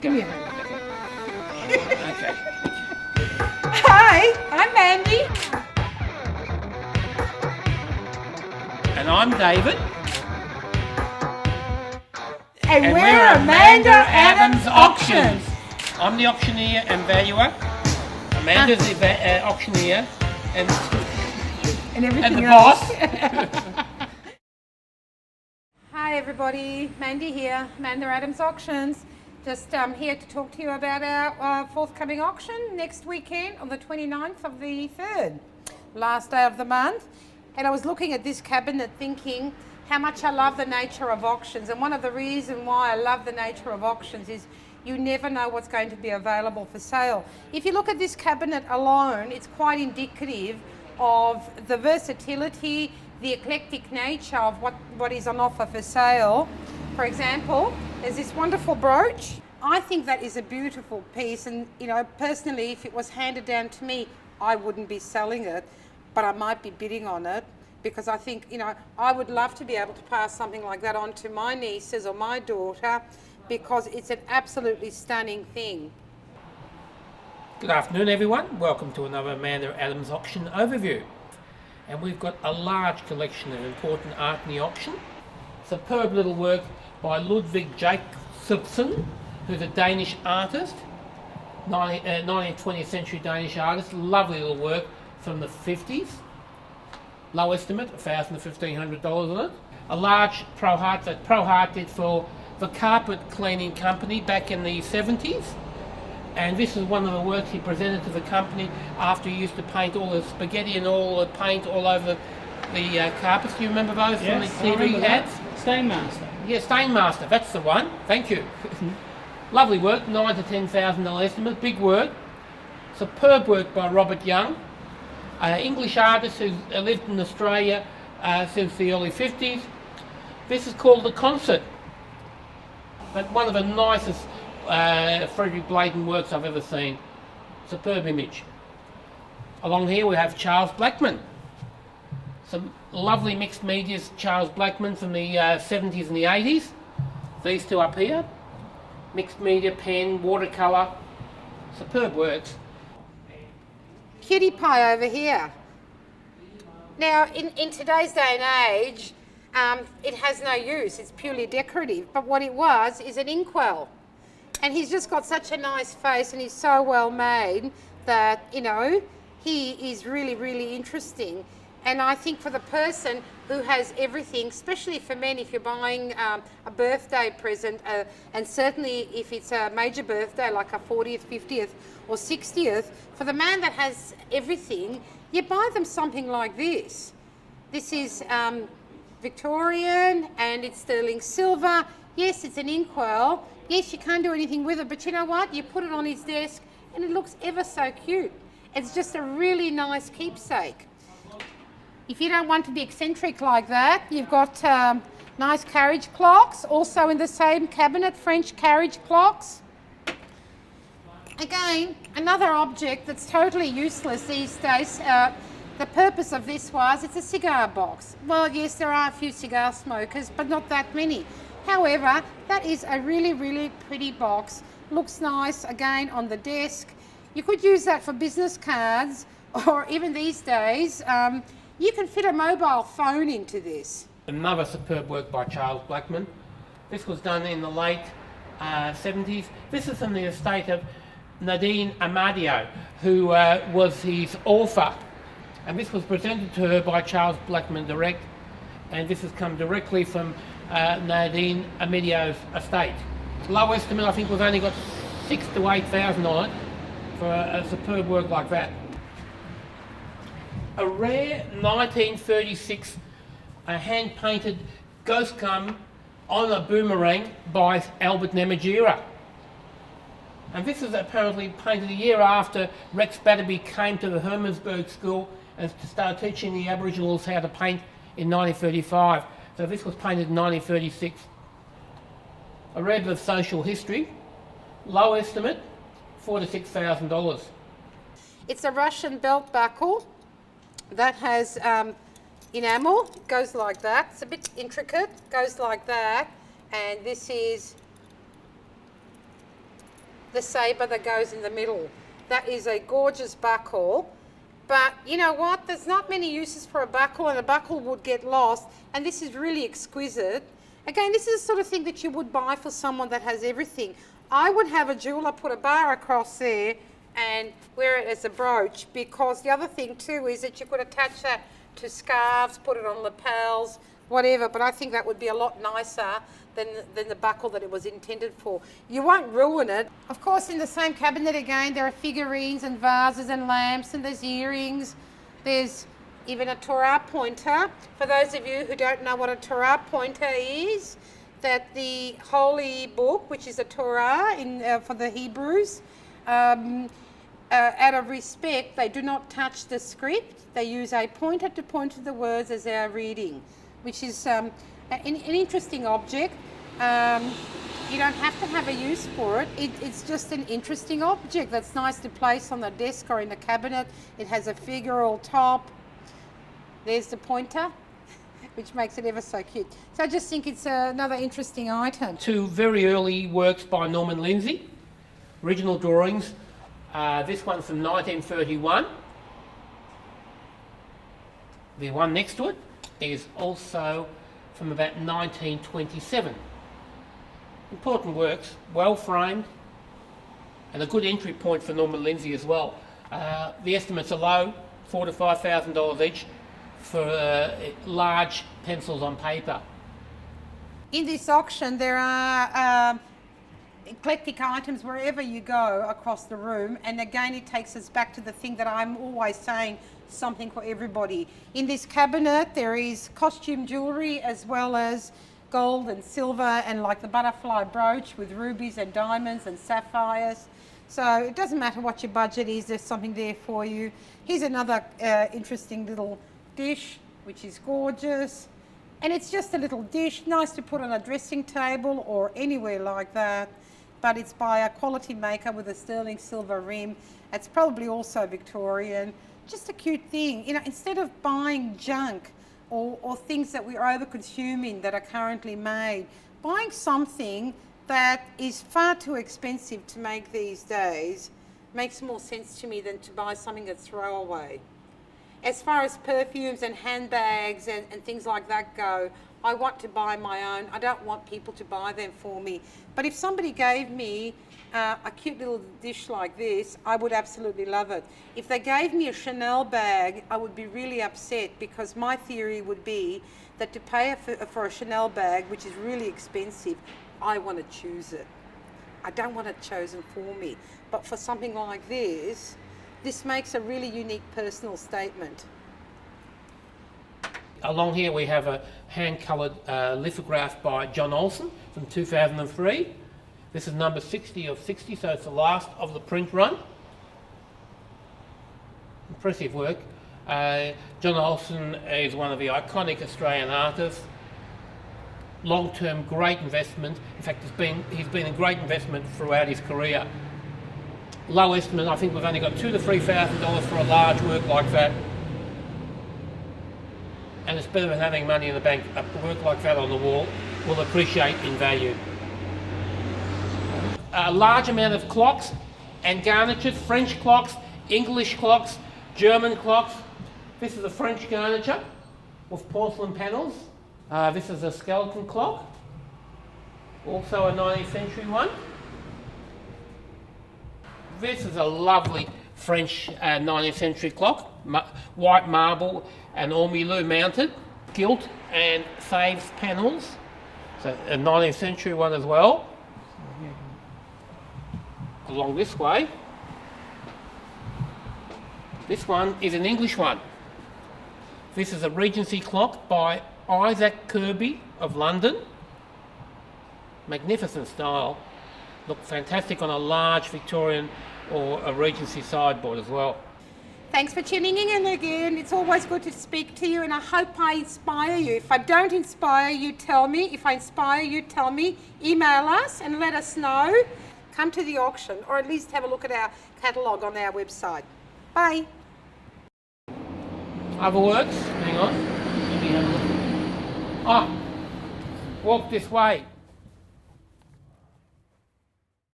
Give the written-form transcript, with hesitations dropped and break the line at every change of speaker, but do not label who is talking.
Give me a hand.
Okay.
Hi, I'm Mandy.
And I'm David.
And we're Amanda Addams Auctions.
I'm the auctioneer and valuer. Amanda's the auctioneer and
everything
the
else.
boss.
Hi everybody, Mandy here, Amanda Addams Auctions. Just here to talk to you about our forthcoming auction next weekend on the 29th of the 3rd, last day of the month. And I was looking at this cabinet thinking how much I love the nature of auctions. And one of the reasons why I love the nature of auctions is you never know what's going to be available for sale. If you look at this cabinet alone, it's quite indicative of the versatility, the eclectic nature of what is on offer for sale. For example, there's this wonderful brooch. I think that is a beautiful piece, and you know, personally, if it was handed down to me, I wouldn't be selling it, but I might be bidding on it, because I think, you know, I would love to be able to pass something like that on to my nieces or my daughter, because it's an absolutely stunning thing.
Good afternoon everyone, welcome to another Amanda Addams auction overview. And we've got a large collection of important art in the auction. Superb little work by Ludwig Jacobsen, who's a Danish artist, 19th, 20th century Danish artist. Lovely little work from the 50s. Low estimate, $1,000 to $1,500 on it. A large Pro Hart that Pro Hart did for the carpet cleaning company back in the 70s. And this is one of the works he presented to the company after he used to paint all the spaghetti and all the paint all over the carpets. Do you remember those from the TV ads?
Stainmaster.
Yeah, Stainmaster, that's the one. Thank you. Lovely work, $9,000 to $10,000 estimate, big work. Superb work by Robert Young, an English artist who's lived in Australia since the early 50s. This is called The Concert. But one of the nicest Frederick Bladen works I've ever seen. Superb image. Along here we have Charles Blackman. Some lovely mixed medias, Charles Blackman from the 70s and the 80s. These two up here. Mixed media, pen, watercolour. Superb works.
Cutie pie over here. Now, in today's day and age, it has no use. It's purely decorative. But what it was is an inkwell. And he's just got such a nice face, and he's so well made that, you know, he is really, really interesting. And I think for the person who has everything, especially for men, if you're buying a birthday present, and certainly if it's a major birthday like a 40th, 50th or 60th, for the man that has everything, you buy them something like this. This is Victorian, and it's sterling silver. Yes, it's an inkwell. Yes, you can't do anything with it, but you know what? You put it on his desk and it looks ever so cute. It's just a really nice keepsake. If you don't want to be eccentric like that, you've got nice carriage clocks, also in the same cabinet, French carriage clocks. Again, another object that's totally useless these days. The purpose of this was, it's a cigar box. Well, yes, there are a few cigar smokers, but not that many. However, that is a really, really pretty box. Looks nice, again, on the desk. You could use that for business cards, or even these days, you can fit a mobile phone into this.
Another superb work by Charles Blackman. This was done in the late 70s. This is from the estate of Nadine Amadio, who was his author. And this was presented to her by Charles Blackman direct. And this has come directly from Nadine Amadio's estate. Low estimate, I think we've only got $6,000 to $8,000 on it for a superb work like that. A rare 1936 hand-painted ghost gun on a boomerang by Albert Namatjira. And this is apparently painted a year after Rex Batterby came to the Hermannsburg School and to start teaching the Aboriginals how to paint in 1935. So this was painted in 1936. A rare bit of social history. Low estimate, $4,000 to $6,000.
It's a Russian belt buckle that has enamel. It goes like that. It's a bit intricate. Goes like that. And this is the sabre that goes in the middle. That is a gorgeous buckle. But you know what? There's not many uses for a buckle, and a buckle would get lost. And this is really exquisite. Again, this is the sort of thing that you would buy for someone that has everything. I would have a jeweler put a bar across there and wear it as a brooch, because the other thing too is that you could attach that to scarves, put it on lapels, whatever. But I think that would be a lot nicer than the buckle that it was intended for. You won't ruin it. Of course, in the same cabinet again, there are figurines and vases and lamps, and there's earrings. There's even a Torah pointer. For those of you who don't know what a Torah pointer is, that the holy book, which is a Torah for the Hebrews, out of respect, they do not touch the script. They use a pointer to point to the words as they are reading, which is an interesting object. You don't have to have a use for it. It's just an interesting object that's nice to place on the desk or in the cabinet. It has a figural top. There's the pointer, which makes it ever so cute. So I just think it's another interesting item.
Two very early works by Norman Lindsay, original drawings. This one's from 1931. The one next to it is also from about 1927. Important works, well framed, and a good entry point for Norman Lindsay as well. The estimates are low, $4,000 to $5,000 each for large pencils on paper.
In this auction, there are eclectic items wherever you go across the room, and again it takes us back to the thing that I'm always saying, something for everybody. In this cabinet there is costume jewellery as well as gold and silver, and like the butterfly brooch with rubies and diamonds and sapphires. So it doesn't matter what your budget is, there's something there for you. Here's another interesting little dish, which is gorgeous. And it's just a little dish, nice to put on a dressing table or anywhere like that. But it's by a quality maker with a sterling silver rim. It's probably also Victorian. Just a cute thing. You know, instead of buying junk or things that we're over consuming that are currently made, buying something that is far too expensive to make these days makes more sense to me than to buy something that's throwaway. As far as perfumes and handbags and things like that go, I want to buy my own. I don't want people to buy them for me. But if somebody gave me a cute little dish like this, I would absolutely love it. If they gave me a Chanel bag, I would be really upset, because my theory would be that to pay for a Chanel bag, which is really expensive, I want to choose it. I don't want it chosen for me. But for something like this makes a really unique personal statement.
Along here we have a hand-coloured lithograph by John Olsen from 2003. This is number 60 of 60, so it's the last of the print run. Impressive work. John Olsen is one of the iconic Australian artists. Long-term great investment. In fact, he's been a great investment throughout his career. Low estimate, I think we've only got $2,000 to $3,000 for a large work like that. And it's better than having money in the bank. A work like that on the wall will appreciate in value. A large amount of clocks and garnitures, French clocks, English clocks, German clocks. This is a French garniture with porcelain panels. This is a skeleton clock, also a 19th century one. This is a lovely French 19th century clock, white marble and ormolu mounted, gilt and saves panels. So a 19th century one as well. Along this way. This one is an English one. This is a Regency clock by Isaac Kirby of London. Magnificent style. Look fantastic on a large Victorian or a Regency sideboard as well.
Thanks for tuning in again. It's always good to speak to you, and I hope I inspire you. If I don't inspire you, tell me. If I inspire you, tell me. Email us and let us know. Come to the auction, or at least have a look at our catalogue on our website. Bye.
Other works? Hang on. Let me have a look. Walk this way.